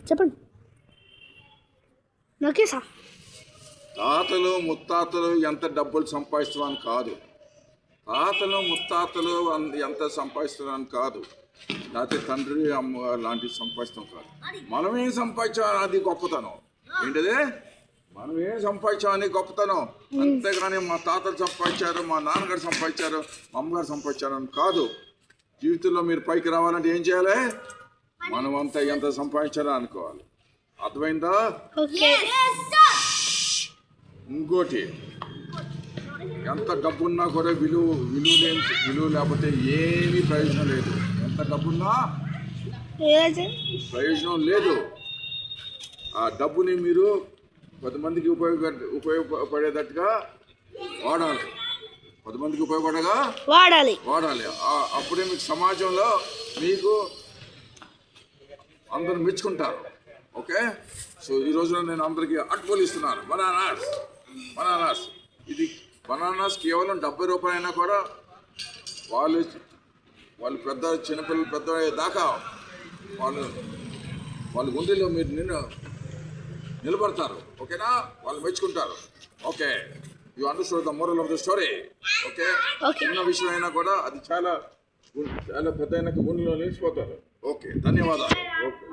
చెప్పండి. నోకేసా తాతలు ముత్తాతలు ఎంత డబ్బులు సంపాదిస్తున్నాను కాదు, తాతలు ముత్తాతలు ఎంత సంపాదిస్తున్నాను కాదు, లేకపోతే తండ్రి అమ్మ లాంటివి సంపాదిస్తాం కాదు. మనమేం సంపాదించాం అది గొప్పతనం. ఏంటిదే మనమేం సంపాదించాం అని గొప్పతనం. అంతేగాని మా తాతలు సంపాదించారు, మా నాన్నగారు సంపాదించారు, మా అమ్మగారు సంపాదించారు అని కాదు. జీవితంలో మీరు పైకి రావాలంటే ఏం చేయాలి? మనం అంతా ఎంత సంపాదించాలో అనుకోవాలి. అర్థమైందా? ఇంకోటి, ఎంత డబ్బున్నా కూడా విలువ లేకపోతే ఏమీ ప్రయోజనం లేదు. ఎంత డబ్బున్నా ప్రయోజనం లేదు. ఆ డబ్బుని మీరు 10 మందికి ఉపయోగపడేటట్టుగా వాడాలి. 10 మందికి ఉపయోగపడగా వాడాలి. అప్పుడే మీకు సమాజంలో మీకు అందరూ మెచ్చుకుంటారు. ఓకే, సో ఈ రోజున నేను అందరికీ అటుకులు ఇస్తున్నాను. బనానాస్ ఇది బనానాస్ కేవలం 70 రూపాయలు అయినా కూడా వాళ్ళు పెద్ద చిన్నపిల్లలు పెద్ద దాకా వాళ్ళ గుండెల్లో మీరు నిలబడతారు. ఓకేనా? వాళ్ళు మెచ్చుకుంటారు. Okay, you understand the moral of the story. Okay, చిన్న విషయం అయినా కూడా అది చాలా పెద్ద గుండెలో నిలిచిపోతారు. ఓకే, ధన్యవాదాలు. ఓకే.